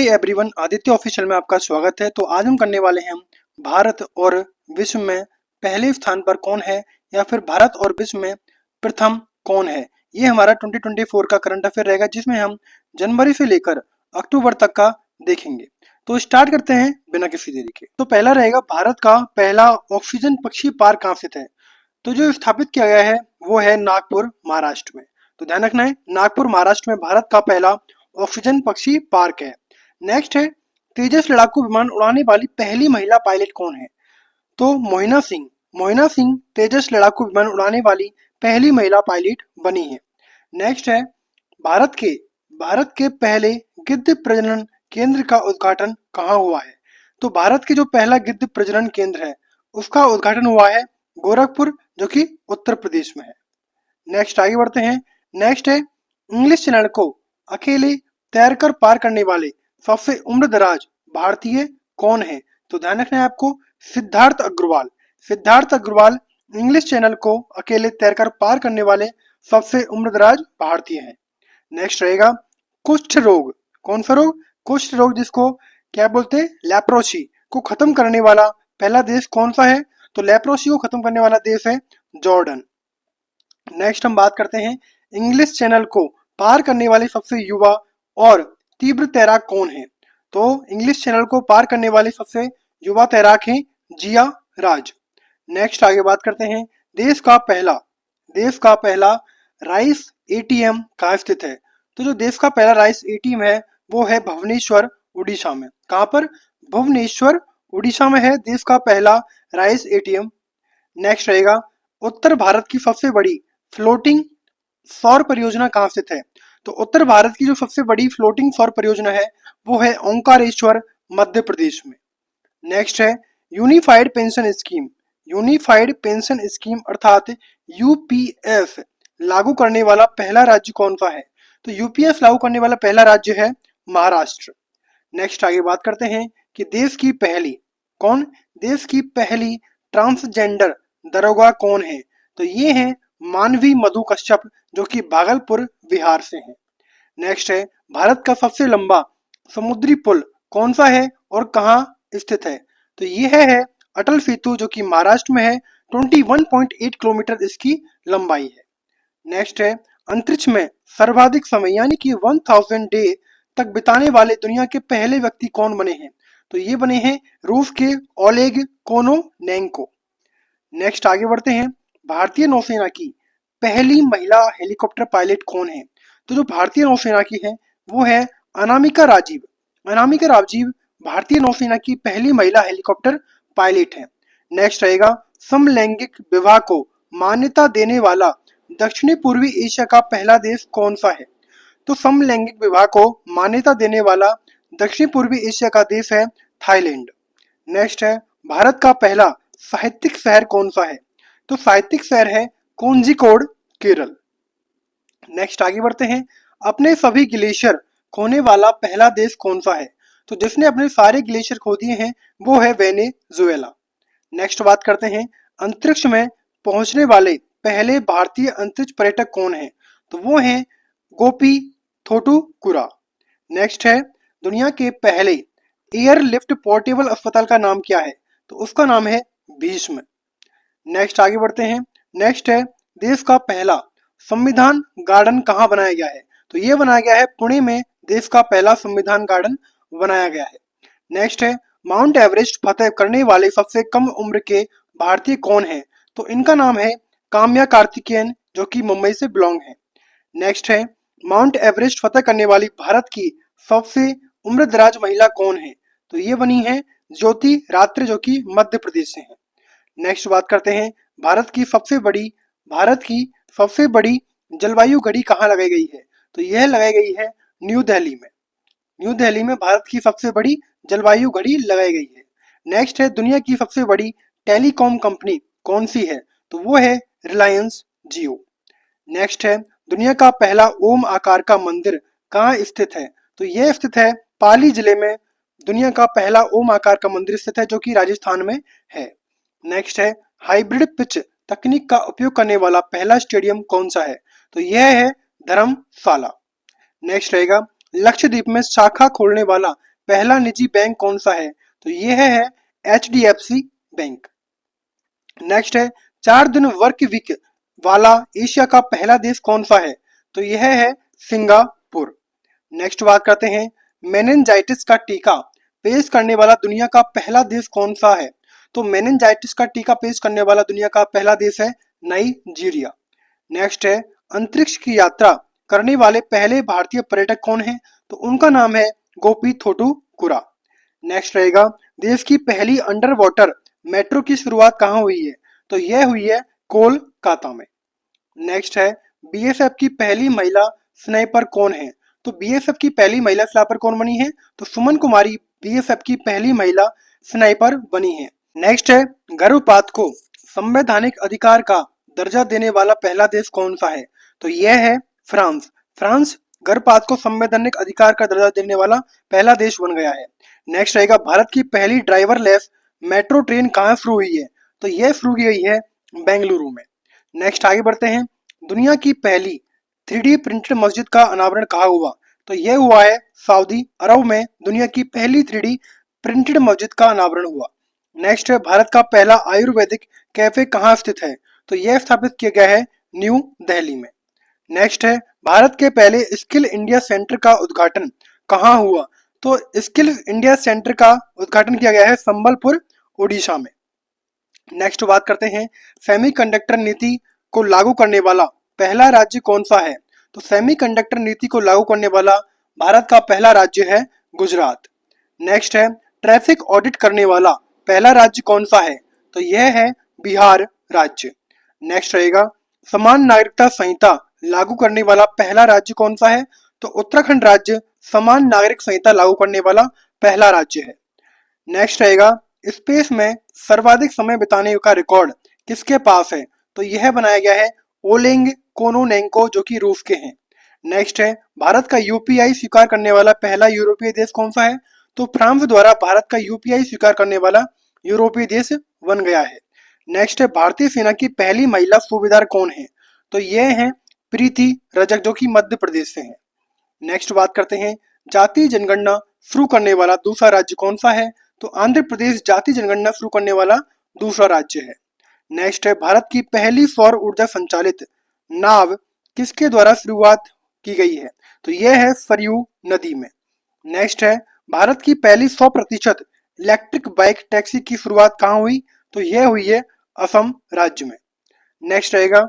Everyone, Aditya official में आपका स्वागत है। तो आज हम करने वाले हैं भारत और विश्व में पहले स्थान पर कौन है या फिर भारत और विश्व में प्रथम कौन है। ये हमारा 2024 का करंट अफेयर रहेगा, जिसमें हम जनवरी से लेकर अक्टूबर तक का देखेंगे। तो स्टार्ट करते हैं बिना किसी देरी के। तो पहला रहेगा, भारत का पहला ऑक्सीजन पक्षी पार्क कहाँ स्थित है। तो जो स्थापित किया गया है वो है नागपुर, महाराष्ट्र में। तो ध्यान रखना है, नागपुर महाराष्ट्र में भारत का पहला ऑक्सीजन पक्षी पार्क है। नेक्स्ट है, तेजस लड़ाकू विमान उड़ाने वाली पहली महिला पायलट कौन है। तो मोहिना सिंह। मोहिना सिंह तेजस लड़ाकू विमान उड़ाने वाली पहली महिला पायलट बनी है। नेक्स्ट है, भारत के पहले गिद्ध प्रजनन केंद्र का उद्घाटन कहाँ हुआ है। तो भारत के जो पहला गिद्ध प्रजनन केंद्र है उसका उद्घाटन हुआ है गोरखपुर, जो कि उत्तर प्रदेश में है। नेक्स्ट आगे बढ़ते हैं। नेक्स्ट है, इंग्लिश चैनल को अकेले तैरकर पार करने वाले सबसे उम्रदराज भारतीय कौन है। तो ध्यान रखना है आपको, सिद्धार्थ अग्रवाल। सिद्धार्थ अग्रवाल इंग्लिश चैनल को अकेले तैरकर पार करने वाले सबसे उम्रदराज भारतीय हैं। नेक्स्ट रहेगा, कुष्ठ रोग। कौन सा रोग? कुष्ठ रोग, जिसको क्या बोलते हैं, लेप्रोसी, को खत्म करने वाला पहला देश कौन सा है। तो लेप्रोसी को खत्म करने वाला देश है जॉर्डन। नेक्स्ट हम बात करते हैं, इंग्लिश चैनल को पार करने वाले सबसे युवा और तीव्र तैराक कौन है। तो इंग्लिश चैनल को पार करने वाले सबसे युवा तैराक हैं जिया राज। नेक्स्ट आगे बात करते हैं, देश का पहला राइस एटीएम कहाँ स्थित है। तो जो देश का पहला राइस एटीएम है वो है भुवनेश्वर, उड़ीसा में। कहाँ पर? भुवनेश्वर, उड़ीसा में है देश का पहला राइस एटीएम। नेक्स्ट रहेगा, उत्तर भारत की सबसे बड़ी फ्लोटिंग सौर परियोजना कहाँ स्थित है। तो उत्तर भारत की जो सबसे बड़ी फ्लोटिंग सौर परियोजना है वो है ओंकारेश्वर, मध्य प्रदेश में। नेक्स्ट है, unified pension scheme. Unified pension scheme अर्थात यूपीएस लागू करने वाला पहला राज्य कौन सा है। तो यूपीएस लागू करने वाला पहला राज्य है महाराष्ट्र। नेक्स्ट आगे बात करते हैं कि देश की पहली ट्रांसजेंडर दरोगा कौन है। तो ये है मानवी मधु कश्यप, जो कि भागलपुर, बिहार से है। नेक्स्ट है, भारत का सबसे लंबा समुद्री पुल कौन सा है और कहाँ स्थित है। तो यह है अटल सेतु, जो कि महाराष्ट्र में है। 21.8 किलोमीटर इसकी लंबाई है। नेक्स्ट है, अंतरिक्ष में सर्वाधिक समय यानी कि 1000 डे तक बिताने वाले दुनिया के पहले व्यक्ति कौन बने हैं। तो ये बने हैं रूस के ओलेग कोनोनेंको। नेक्स्ट आगे बढ़ते हैं, भारतीय नौसेना की पहली महिला हेलीकॉप्टर पायलट कौन है। तो जो भारतीय नौसेना की है वो है अनामिका राजीव। अनामिका राजीव भारतीय नौसेना की पहली महिला हेलीकॉप्टर पायलट है। नेक्स्ट रहेगा, समलैंगिक विवाह को मान्यता देने वाला दक्षिणी पूर्वी एशिया का पहला देश कौन सा है। तो समलैंगिक विवाह को मान्यता देने वाला दक्षिणी पूर्वी एशिया का देश है थाईलैंड। नेक्स्ट है, भारत का पहला साहित्यिक शहर कौन सा है। तो साहित्यिक शहर है कोझिकोड, केरल। नेक्स्ट आगे बढ़ते हैं, अपने सभी ग्लेशियर खोने वाला पहला देश कौन सा है। तो जिसने अपने सारे ग्लेशियर खो दिए हैं वो है वेनेजुएला। नेक्स्ट बात करते हैं, अंतरिक्ष में पहुंचने वाले पहले भारतीय अंतरिक्ष पर्यटक कौन है। तो वो हैं गोपी थोटुकुरा। नेक्स्ट है, दुनिया के पहले एयरलिफ्ट पोर्टेबल अस्पताल का नाम क्या है। तो उसका नाम है भीष्म। नेक्स्ट आगे बढ़ते हैं, नेक्स्ट है, देश का पहला संविधान गार्डन कहाँ बनाया गया है। तो ये बनाया गया है पुणे में, देश का पहला संविधान गार्डन बनाया गया है। नेक्स्ट है, माउंट एवरेस्ट फतेह करने वाले सबसे कम उम्र के भारतीय कौन है। तो इनका नाम है काम्या कार्तिकेयन, जो कि मुंबई से बिलोंग है। नेक्स्ट है, माउंट एवरेस्ट फतेह करने वाली भारत की सबसे उम्रदराज महिला कौन है। तो ये बनी है ज्योति रात्रे, जो कि मध्य प्रदेश से है। नेक्स्ट बात करते हैं, भारत की सबसे बड़ी जलवायु घड़ी कहाँ लगाई गई है। तो यह लगाई गई है न्यू दिल्ली में। न्यू दिल्ली में भारत की सबसे बड़ी जलवायु घड़ी लगाई गई है। नेक्स्ट है, दुनिया की सबसे बड़ी टेलीकॉम कंपनी कौन सी है। तो वो है रिलायंस जियो। नेक्स्ट है, दुनिया का पहला ओम आकार का मंदिर कहाँ स्थित है। तो यह स्थित है पाली जिले में। दुनिया का पहला ओम आकार का मंदिर स्थित है, जो कि राजस्थान में है। नेक्स्ट है, हाइब्रिड पिच तकनीक का उपयोग करने वाला पहला स्टेडियम कौन सा है। तो यह है धर्मशाला। नेक्स्ट रहेगा, लक्षद्वीप में शाखा खोलने वाला पहला निजी बैंक कौन सा है? तो यह है HDFC बैंक। नेक्स्ट है 4 दिन वर्क वीक वाला एशिया का पहला देश कौन सा है? तो यह है सिंगापुर। नेक्स्ट बात करते हैं मेनिनजाइटिस का टीका पेश करने वाला दुनिया का पहला देश कौन सा है? तो मेनिनजाइटिस का टीका पेश करने वाला दुनिया का पहला देश है नाइजीरिया। नेक्स्ट है अंतरिक्ष की यात्रा करने वाले पहले भारतीय पर्यटक कौन है? तो उनका नाम है गोपी थोटुकुरा। नेक्स्ट रहेगा देश की पहली अंडर वाटर मेट्रो की शुरुआत कहाँ हुई है? तो यह हुई है कोलकाता में। नेक्स्ट है बीएसएफ की पहली महिला स्नाइपर कौन है? तो बीएसएफ की पहली महिला स्नाइपर कौन बनी है? तो सुमन कुमारी बीएसएफ की पहली महिला स्नाइपर बनी है। नेक्स्ट है गर्भपात को संवैधानिक अधिकार का दर्जा देने वाला पहला देश कौन सा है? तो यह है फ्रांस। फ्रांस गर्भपात को संवैधानिक अधिकार का दर्जा देने वाला पहला देश बन गया है। नेक्स्ट रहेगा भारत की पहली ड्राइवरलेस मेट्रो ट्रेन कहाँ शुरू हुई है? तो यह शुरू की गई है बेंगलुरु में। नेक्स्ट आगे बढ़ते हैं दुनिया की पहली 3D प्रिंटेड मस्जिद का अनावरण कहाँ हुआ? तो यह हुआ है सऊदी अरब में दुनिया की पहली 3D प्रिंटेड मस्जिद का अनावरण हुआ। नेक्स्ट है भारत का पहला आयुर्वेदिक कैफे कहाँ स्थित है? तो यह स्थापित किया गया है न्यू दिल्ली में। नेक्स्ट है भारत के पहले स्किल इंडिया सेंटर का उद्घाटन कहाँ हुआ? तो स्किल इंडिया सेंटर का उद्घाटन किया गया है संबलपुर उड़ीसा में। नेक्स्ट बात करते हैं सेमीकंडक्टर नीति को लागू करने वाला पहला राज्य कौन सा है? तो सेमीकंडक्टर नीति को लागू करने वाला भारत का पहला राज्य है गुजरात। नेक्स्ट है ट्रैफिक ऑडिट करने वाला पहला राज्य कौन सा है? तो यह है बिहार राज्य। नेक्स्ट रहेगा समान नागरिकता संहिता लागू करने वाला पहला राज्य कौन सा है? तो उत्तराखंड राज्य समान नागरिक संहिता लागू करने वाला पहला राज्य है। नेक्स्ट रहेगा स्पेस में सर्वाधिक समय बिताने का रिकॉर्ड किसके पास है? तो यह बनाया गया है ओलेग कोनोनेंको जो कि रूस के हैं। नेक्स्ट है भारत का यूपीआई स्वीकार करने वाला पहला यूरोपीय देश कौन सा है? तो फ्रांस द्वारा भारत का यूपीआई स्वीकार करने वाला यूरोपीय देश बन गया है। नेक्स्ट है भारतीय सेना की पहली महिला सूबेदार कौन है? तो यह है प्रीति रजक जो कि मध्य प्रदेश से है। नेक्स्ट बात करते हैं जातीय जनगणना शुरू करने वाला दूसरा राज्य कौन सा है? तो आंध्र प्रदेश जातीय जनगणना शुरू करने वाला दूसरा राज्य है। नेक्स्ट है भारत की पहली सौर ऊर्जा संचालित नाव किसके द्वारा शुरुआत की गई है? तो यह है सरयू नदी में। नेक्स्ट है भारत की पहली 100% इलेक्ट्रिक बाइक टैक्सी की शुरुआत कहाँ हुई? तो यह हुई है असम राज्य में। नेक्स्ट रहेगा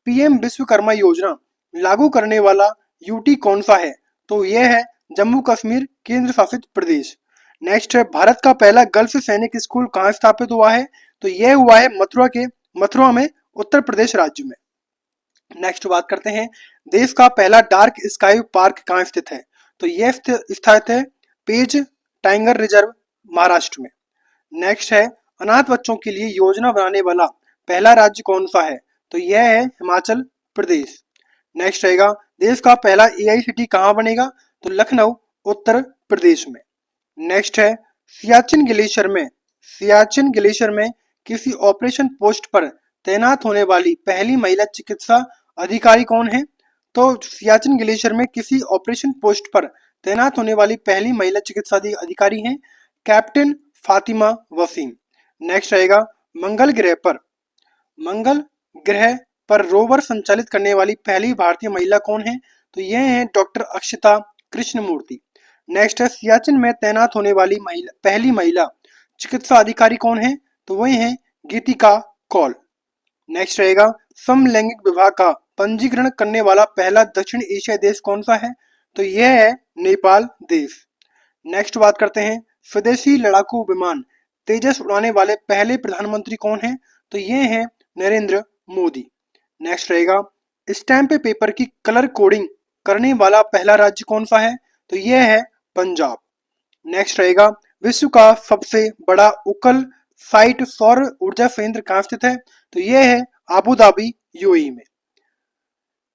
पीएम विश्वकर्मा योजना लागू करने वाला यूटी कौन सा है? तो यह है जम्मू कश्मीर केंद्र शासित प्रदेश। नेक्स्ट है भारत का पहला गर्ल्स सैनिक स्कूल कहाँ स्थापित हुआ है? तो यह हुआ है मथुरा में उत्तर प्रदेश राज्य में। नेक्स्ट बात करते हैं देश का पहला डार्क स्काई पार्क कहाँ स्थित है? तो यह स्थित है पेज टाइगर रिजर्व महाराष्ट्र में। नेक्स्ट है अनाथ बच्चों के लिए योजना बनाने वाला पहला राज्य कौन सा है? तो यह है हिमाचल प्रदेश। नेक्स्ट रहेगा देश का पहला एआई सिटी कहाँ बनेगा? तो लखनऊ उत्तर प्रदेश में। नेक्स्ट है सियाचिन ग्लेशियर में किसी ऑपरेशन पोस्ट पर तैनात होने वाली पहली महिला चिकित्सा अधिकारी कौन है? तो सियाचिन ग्लेशियर में किसी ऑपरेशन पोस्ट पर तैनात होने वाली पहली महिला चिकित्सा अधिकारी हैं कैप्टन फातिमा वसीम। नेक्स्ट रहेगा मंगल ग्रह पर रोवर संचालित करने वाली पहली भारतीय महिला कौन है? तो यह है डॉक्टर अक्षता कृष्णमूर्ति। नेक्स्ट है सियाचिन में तैनात होने वाली पहली महिला चिकित्सा अधिकारी कौन है? तो वही है गीतिका कौल। नेक्स्ट रहेगा समलैंगिक विवाह का पंजीकरण करने वाला पहला दक्षिण एशियाई देश कौन सा है? तो यह है नेपाल देश। नेक्स्ट बात करते हैं स्वदेशी लड़ाकू विमान तेजस उड़ाने वाले पहले प्रधानमंत्री कौन है? तो यह है नरेंद्र मोदी। नेक्स्ट रहेगा स्टैम्प पेपर की कलर कोडिंग करने वाला पहला राज्य कौन सा है? तो यह है पंजाब। नेक्स्ट रहेगा विश्व का सबसे बड़ा उकल साइट सौर ऊर्जा संयंत्र कहाँ स्थित है? तो यह है आबू धाबी यूएई में।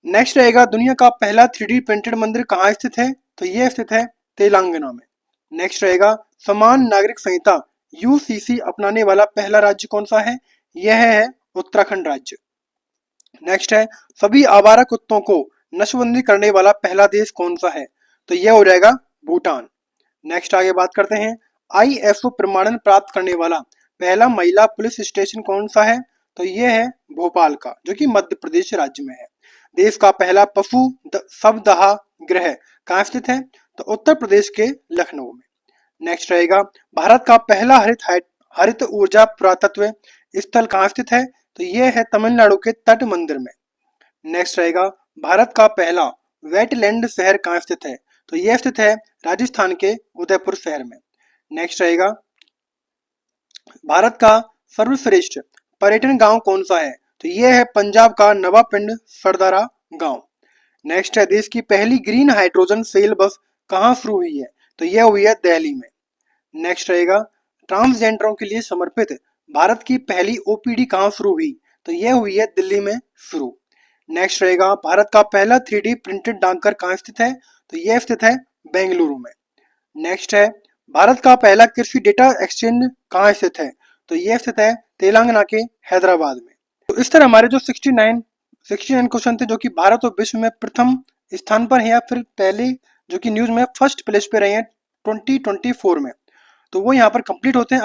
नेक्स्ट रहेगा दुनिया का पहला 3D प्रिंटेड मंदिर कहाँ स्थित है? तो यह स्थित है तेलंगाना में। नेक्स्ट रहेगा समान नागरिक संहिता यूसीसी अपनाने वाला पहला राज्य कौन सा है? यह है उत्तराखंड राज्य। नेक्स्ट है सभी आवारा कुत्तों को नशबंदी करने वाला पहला देश कौन सा है? तो यह हो जाएगा भूटान। नेक्स्ट आगे बात करते हैं, ISO प्रमाणन प्राप्त करने वाला पहला महिला पुलिस स्टेशन कौन सा है? तो यह है भोपाल का, जो कि मध्य प्रदेश राज्य में है। देश का पहला पशु शवदाह गृह कहाँ स्थित है? तो उत्तर प्रदेश के लखनऊ में। नेक्स्ट रहेगा, भारत का पहला हरित ऊर्जा पुरातत्व स्थल कहाँ स्थित है? तो यह है तमिलनाडु के तट मंदिर में। नेक्स्ट रहेगा, भारत का पहला वेटलैंड शहर कहाँ स्थित है? तो यह स्थित है राजस्थान के उदयपुर शहर में। नेक्स्ट रहेगा, भारत का सर्वश्रेष्ठ पर्यटन गांव कौन सा है? तो यह है पंजाब का नवापिंड सरदारा गांव। नेक्स्ट है, देश की पहली ग्रीन हाइड्रोजन सेल बस कहाँ शुरू हुई है? तो यह हुई है दिल्ली में। नेक्स्ट रहेगा, ट्रांसजेंडरों के लिए समर्पित भारत की पहली OPD कहाँ शुरू हुई? तो यह हुई है दिल्ली में शुरू। नेक्स्ट रहेगा, भारत का पहला 3D प्रिंटेड डाकघर कहाँ स्थित है? तो यह स्थित है बेंगलुरु में। नेक्स्ट है, भारत का पहला कृषि डेटा एक्सचेंज कहाँ स्थित है? तो यह स्थित है तेलंगाना के हैदराबाद में। तो इस तरह हमारे जो 69 क्वेश्चन थे, जो कि भारत और विश्व में प्रथम स्थान पर है या फिर पहले जो कि न्यूज में फर्स्ट प्लेस पे रहे हैं 2024 में, तो वो यहाँ पर कंप्लीट होते हैं।